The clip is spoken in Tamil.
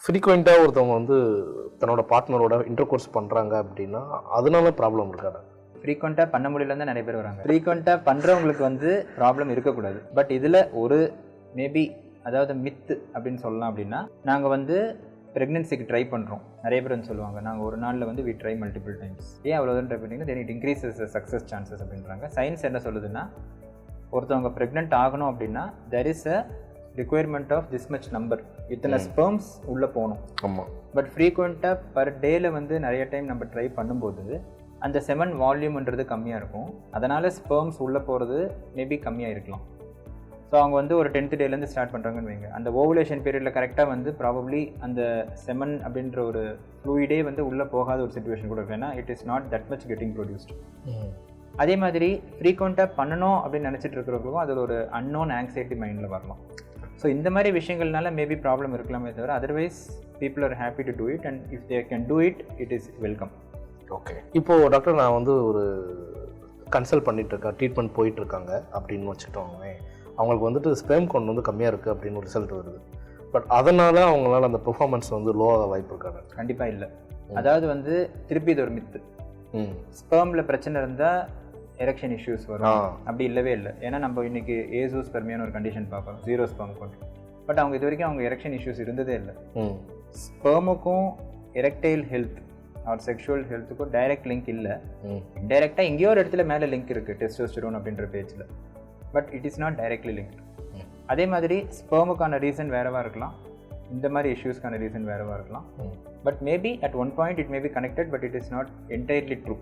ஃப்ரீக்வெண்ட்டாக ஒருத்தவங்க வந்து தன்னோட பார்ட்னரோட இன்டர்கோர்ஸ் பண்ணுறாங்க அப்படின்னா அதனால ப்ராப்ளம் இருக்காது. ஃப்ரீக்வெண்ட்டாக பண்ண முடியலன்னு தான் நிறைய பேர் வராங்க. ஃப்ரீக்வெண்ட்டாக பண்ணுறவங்களுக்கு வந்து ப்ராப்ளம் இருக்கக்கூடாது. பட் இதில் ஒரு மேபி அதாவது மித்து அப்படின்னு சொல்லலாம். அப்படின்னா நாங்கள் வந்து ப்ரெக்னென்சிக்கு ட்ரை பண்ணுறோம். நிறைய பேர் வந்து சொல்லுவாங்க நாங்கள் ஒரு நாளில் வந்து வி ட்ரை மல்டிபிள் டைம்ஸ். ஏன் அவ்வளோ ட்ரை பண்ணிங்கன்னா then it increases success chances அப்படின்றாங்க. சயின்ஸ் என்ன சொல்லுதுன்னா ஒருத்தவங்க ப்ரெக்னென்ட் ஆகணும் அப்படின்னா there is a requirement of this much number, இத்தனை ஸ்பெர்ம்ஸ் உள்ளே போகணும். ஆமாம். பட் ஃப்ரீக்வெண்ட்டாக பர் டேயில் வந்து நிறைய டைம் நம்ம ட்ரை பண்ணும்போது அந்த செமன் வால்யூம்ன்றது கம்மியாக இருக்கும். அதனால் ஸ்பெர்ம்ஸ் உள்ளே போகிறது மேபி கம்மியாக இருக்கலாம். ஸோ அவங்க வந்து ஒரு 10th டேலேருந்து ஸ்டார்ட் பண்ணுறாங்கன்னு வைங்க. அந்த ஓவுலேஷன் பீரியடில் கரெக்டாக வந்து ப்ராபப்ளி அந்த செமன் அப்படின்ற ஒரு ஃப்ளூயிடே வந்து உள்ளே போகாத ஒரு சுச்சுவேஷன் கூட இருக்கும். ஏன்னா it is not that much getting produced. அதே மாதிரி ஃப்ரீக்வெண்ட்டாக பண்ணணும் அப்படின்னு நினச்சிட்டு இருக்கிறவங்களுக்கும் அதில் ஒரு அன்னோன் ஆங்ஸைட்டி மைண்டில் வரலாம். ஸோ இந்த மாதிரி விஷயங்கள்னால மேபி ப்ராப்ளம் இருக்கலாமே தவிர otherwise people are happy to do it and if they can do it it is welcome. Okay. இப்போது டாக்டர் நான் வந்து ஒரு கன்சல்ட் பண்ணிகிட்ருக்கேன், ட்ரீட்மெண்ட் போயிட்டுருக்காங்க அப்படின்னு வச்சுக்கிட்டோங்க. அவங்களுக்கு வந்துட்டு ஸ்பெர்ம் கவுண்ட் வந்து கம்மியாக இருக்குது அப்படின்னு ஒரு ரிசல்ட் வருது. பட் அதனால் அவங்களால அந்த பெர்ஃபார்மன்ஸ் வந்து லோவாக வாய்ப்பு இருக்காங்க? கண்டிப்பாக இல்லை. அதாவது வந்து திருப்பி இது ஒரு மித்து. ஸ்பெர்மில் பிரச்சனை இருந்தால் எரெக்ஷன் இஷ்யூஸ் வரும் அப்படி இல்லவே இல்லை. ஏன்னா நம்ம இன்றைக்கி ஏசோஸ்பெர்மியான ஒரு கண்டிஷன் பார்க்குறோம், 0 ஸ்பெர்ம் கவுண்ட். பட் அவங்க இது வரைக்கும் அவங்க எரெக்ஷன் இஷ்யூஸ் இருந்ததே இல்லை. ஸ்பெர்முக்கும் எரெக்டைல் ஹெல்த் ஆர் செக்ஷுவல் ஹெல்த்துக்கும் டைரக்ட் லிங்க் இல்லை. டைரெக்டாக எங்கேயோ ஒரு இடத்துல மேலே லிங்க் இருக்குது டெஸ்டோஸ்டெரோன் அப்படின்ற பேஜில். But it is not directly link. அதே மாதிரி ஸ்பெர்முக்கான ரீசன் வேறவா இருக்கலாம், இந்த மாதிரி இஷ்யூஸ்க்கான ரீசன் வேறவா இருக்கலாம். But maybe at one point it may be connected, but it is not entirely true.